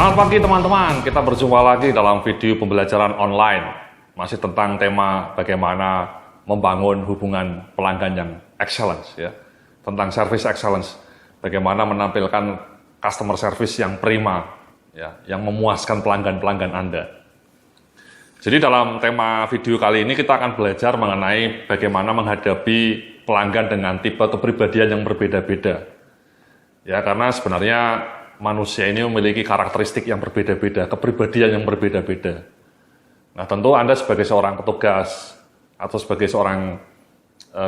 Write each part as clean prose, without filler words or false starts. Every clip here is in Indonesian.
Selamat pagi teman-teman, kita berjumpa lagi dalam video pembelajaran online. Masih tentang tema bagaimana membangun hubungan pelanggan yang excellence, ya. Tentang service excellence, bagaimana menampilkan customer service yang prima, ya, yang memuaskan pelanggan-pelanggan Anda. Jadi dalam tema video kali ini kita akan belajar mengenai bagaimana menghadapi pelanggan dengan tipe kepribadian yang berbeda-beda. Ya, karena sebenarnya manusia ini memiliki karakteristik yang berbeda-beda, kepribadian yang berbeda-beda. Nah, tentu Anda sebagai seorang petugas atau sebagai seorang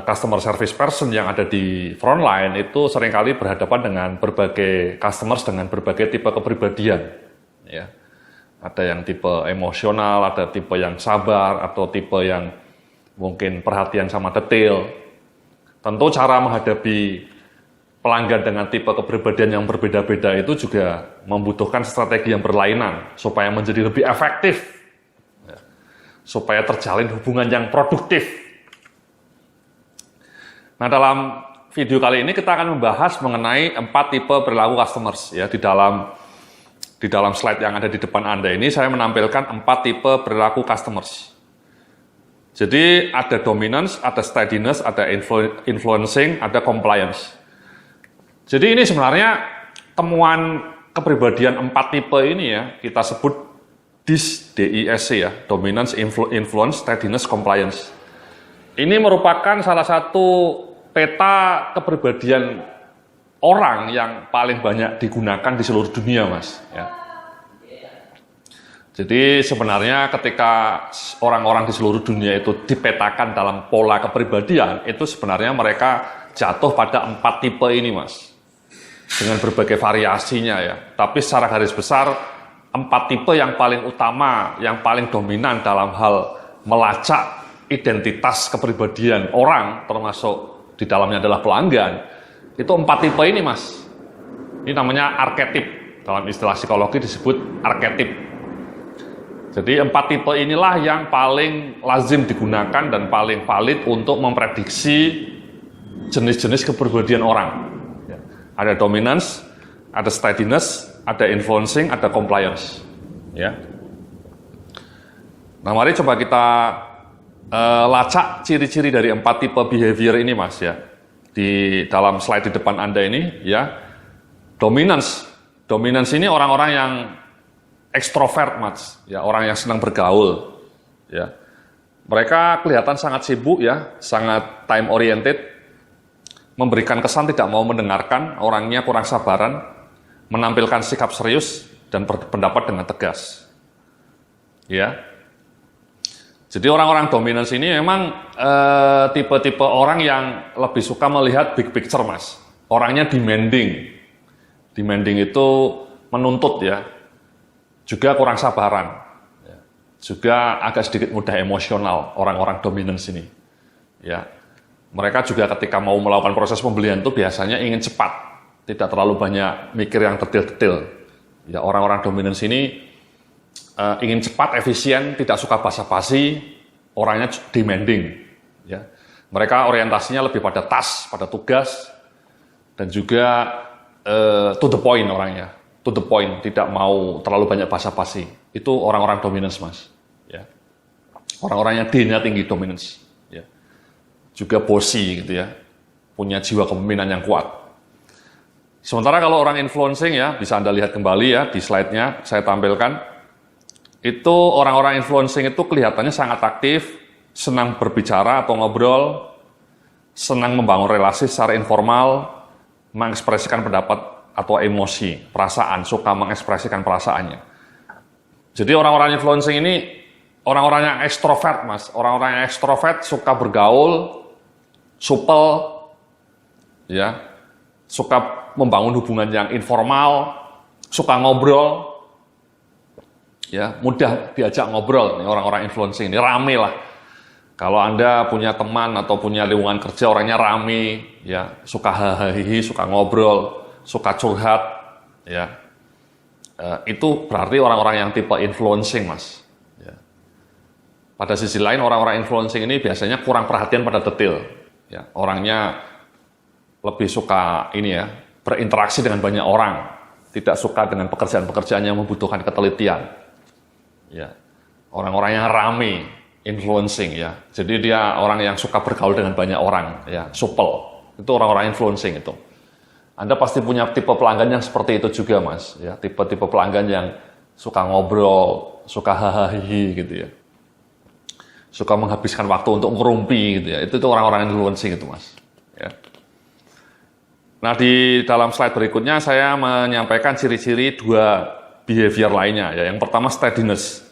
customer service person yang ada di front line itu seringkali berhadapan dengan berbagai customers dengan berbagai tipe kepribadian. Ya. Ada yang tipe emosional, ada tipe yang sabar, atau tipe yang mungkin perhatian sama detail. Tentu cara menghadapi pelanggan dengan tipe kepribadian yang berbeda-beda itu juga membutuhkan strategi yang berlainan supaya menjadi lebih efektif, ya, supaya terjalin hubungan yang produktif. Nah, dalam video kali ini kita akan membahas mengenai 4 tipe perilaku customers. Ya, di dalam slide yang ada di depan Anda ini saya menampilkan 4 tipe perilaku customers. Jadi ada dominance, ada steadiness, ada influencing, ada compliance. Jadi ini sebenarnya temuan kepribadian 4 tipe ini ya, kita sebut DISC ya, dominance, influence, steadiness, compliance. Ini merupakan salah satu peta kepribadian orang yang paling banyak digunakan di seluruh dunia, Mas. Ya. Jadi sebenarnya ketika orang-orang di seluruh dunia itu dipetakan dalam pola kepribadian, itu sebenarnya mereka jatuh pada 4 tipe ini, Mas. Dengan berbagai variasinya ya, tapi secara garis besar 4 tipe yang paling utama, yang paling dominan dalam hal melacak identitas kepribadian orang, termasuk di dalamnya adalah pelanggan, itu 4 tipe ini, Mas. Ini namanya arketip, dalam istilah psikologi disebut arketip. Jadi 4 tipe inilah yang paling lazim digunakan dan paling valid untuk memprediksi jenis-jenis kepribadian orang. Ada dominance, ada steadiness, ada influencing, ada compliance. Ya. Nah, mari coba kita lacak ciri-ciri dari 4 tipe behavior ini, Mas ya. Di dalam slide di depan Anda ini, ya. Dominance ini orang-orang yang ekstrovert, Mas. Ya, orang yang senang bergaul. Ya. Mereka kelihatan sangat sibuk ya, sangat time oriented. Memberikan kesan tidak mau mendengarkan, orangnya kurang sabaran, menampilkan sikap serius, dan berpendapat dengan tegas. Ya. Jadi orang-orang dominance ini memang tipe-tipe orang yang lebih suka melihat big picture, Mas. Orangnya demanding. Demanding itu menuntut ya. Juga kurang sabaran. Ya. Juga agak sedikit mudah emosional orang-orang dominance ini. Ya. Mereka juga ketika mau melakukan proses pembelian itu biasanya ingin cepat, tidak terlalu banyak mikir yang detail-detail. Ya, orang-orang dominance ini ingin cepat, efisien, tidak suka basa-basi, orangnya demanding. Ya. Mereka orientasinya lebih pada task, pada tugas, dan juga to the point orangnya, to the point, tidak mau terlalu banyak basa-basi. Itu orang-orang dominance, Mas. Ya. Orang-orang yang D-nya tinggi, dominance. Juga bossy gitu ya, punya jiwa kepemimpinan yang kuat. Sementara kalau orang influencing ya, bisa Anda lihat kembali ya di slide-nya saya tampilkan, itu orang-orang influencing itu kelihatannya sangat aktif, senang berbicara atau ngobrol, senang membangun relasi secara informal, mengekspresikan pendapat atau emosi, perasaan, suka mengekspresikan perasaannya. Jadi orang-orang influencing ini orang-orang yang ekstrovert, Mas. Orang-orang yang ekstrovert suka bergaul, supel, ya, suka membangun hubungan yang informal, suka ngobrol, ya, mudah diajak ngobrol. Nih, orang-orang influencing ini rame lah. Kalau Anda punya teman atau punya lingkungan kerja orangnya rame, ya, suka hahaha, suka ngobrol, suka curhat, ya, itu berarti orang-orang yang tipe influencing, Mas. Ya. Pada sisi lain orang-orang influencing ini biasanya kurang perhatian pada detail. Ya, orangnya lebih suka ini ya, berinteraksi dengan banyak orang, tidak suka dengan pekerjaan-pekerjaan yang membutuhkan ketelitian. Ya. Orang-orang yang rame, influencing ya. Jadi dia orang yang suka bergaul dengan banyak orang, ya, supel. Itu orang-orang influencing itu. Anda pasti punya tipe pelanggan yang seperti itu juga, Mas. Ya, tipe-tipe pelanggan yang suka ngobrol, suka hahaha gitu ya. Suka menghabiskan waktu untuk ngerumpi gitu ya. Itu orang-orang influencing itu, Mas. Ya. Nah, di dalam slide berikutnya saya menyampaikan ciri-ciri dua behavior lainnya ya. Yang pertama steadiness.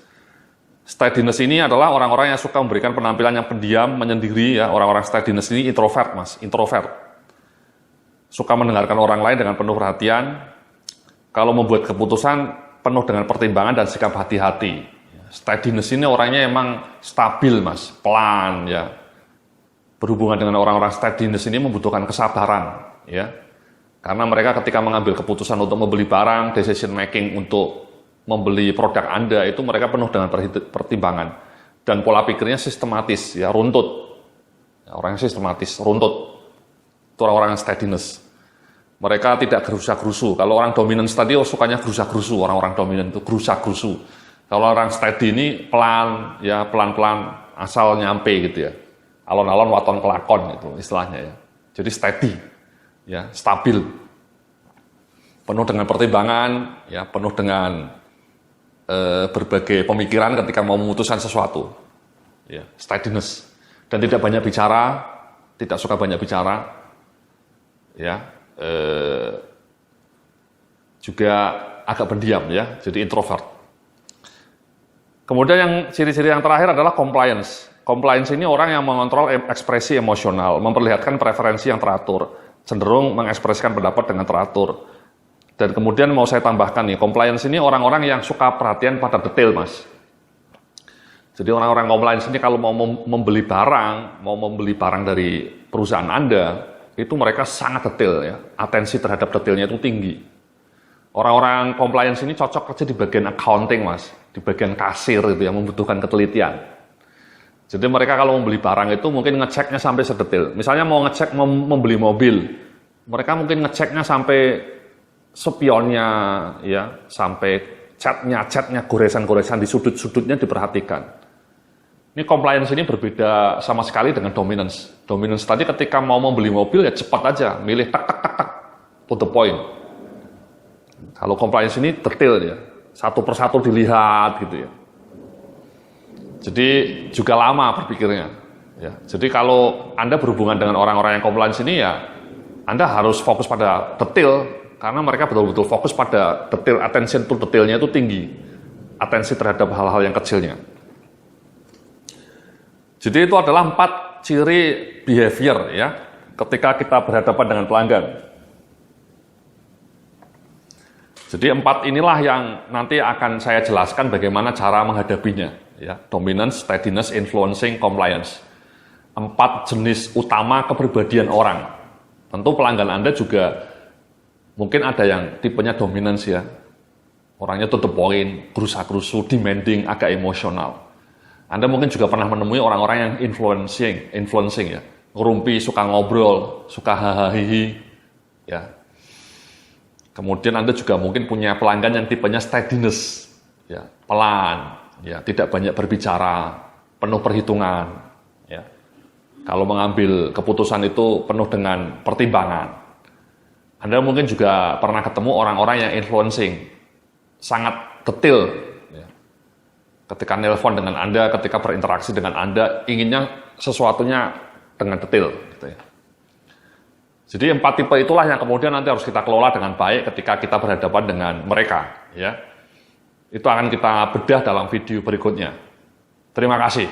Steadiness ini adalah orang-orang yang suka memberikan penampilan yang pendiam, menyendiri ya. Orang-orang steadiness ini introvert, Mas, introvert. Suka mendengarkan orang lain dengan penuh perhatian. Kalau membuat keputusan penuh dengan pertimbangan dan sikap hati-hati. Steadiness ini orangnya emang stabil, Mas, pelan ya. Berhubungan dengan orang-orang steadiness ini membutuhkan kesabaran ya. Karena mereka ketika mengambil keputusan untuk membeli barang, decision making untuk membeli produk Anda itu mereka penuh dengan pertimbangan dan pola pikirnya sistematis ya, runtut. Ya, orang yang sistematis, runtut. Itu orang-orang yang steadiness. Mereka tidak gerusa-gerusu. Kalau orang dominan tadi sukanya gerusa-gerusu, orang-orang dominan itu gerusa-gerusu. Kalau orang steady ini pelan ya, pelan-pelan asal nyampe gitu ya. Alon-alon waton kelakon itu istilahnya ya. Jadi steady ya, stabil. Penuh dengan pertimbangan ya, penuh dengan berbagai pemikiran ketika mau memutuskan sesuatu, ya, steadiness, dan tidak banyak bicara, tidak suka banyak bicara, ya, juga agak pendiam, ya, jadi introvert. Kemudian yang ciri-ciri yang terakhir adalah compliance. Compliance ini orang yang mengontrol ekspresi emosional, memperlihatkan preferensi yang teratur, cenderung mengekspresikan pendapat dengan teratur. Dan kemudian mau saya tambahkan nih, compliance ini orang-orang yang suka perhatian pada detail, Mas. Jadi orang-orang compliance ini kalau mau membeli barang dari perusahaan Anda, itu mereka sangat detail ya, atensi terhadap detailnya itu tinggi. Orang-orang compliance ini cocok kerja di bagian accounting, Mas, di bagian kasir itu yang membutuhkan ketelitian. Jadi mereka kalau membeli barang itu mungkin ngeceknya sampai sedetail. Misalnya mau ngecek membeli mobil, mereka mungkin ngeceknya sampai spionnya ya, sampai catnya goresan-goresan di sudut-sudutnya diperhatikan. Ini compliance ini berbeda sama sekali dengan dominance. Dominance tadi ketika mau membeli mobil ya cepat aja, milih tak to the point. Kalau compliance ini detail ya, satu persatu dilihat gitu ya. Jadi juga lama berpikirnya. Ya. Jadi kalau Anda berhubungan dengan orang-orang yang compliance ini ya, Anda harus fokus pada detail. Karena mereka betul-betul fokus pada detail, attention to detailnya itu tinggi. Atensi terhadap hal-hal yang kecilnya. Jadi itu adalah 4 ciri behavior ya, ketika kita berhadapan dengan pelanggan. Jadi 4 inilah yang nanti akan saya jelaskan bagaimana cara menghadapinya. Ya, dominance, steadiness, influencing, compliance. 4 jenis utama kepribadian orang. Tentu pelanggan Anda juga mungkin ada yang tipenya dominance ya, orangnya to the point, gerusa-gerusu, demanding, agak emosional. Anda mungkin juga pernah menemui orang-orang yang influencing ya, ngerumpi, suka ngobrol, suka hahaha, ya. Kemudian Anda juga mungkin punya pelanggan yang tipenya steadiness, ya, pelan, ya, tidak banyak berbicara, penuh perhitungan, ya. Kalau mengambil keputusan itu penuh dengan pertimbangan. Anda mungkin juga pernah ketemu orang-orang yang influencing, sangat detail. Ya. Ketika nelpon dengan Anda, ketika berinteraksi dengan Anda, inginnya sesuatunya dengan detail. Gitu ya. Jadi 4 tipe itulah yang kemudian nanti harus kita kelola dengan baik ketika kita berhadapan dengan mereka. Ya. Itu akan kita bedah dalam video berikutnya. Terima kasih.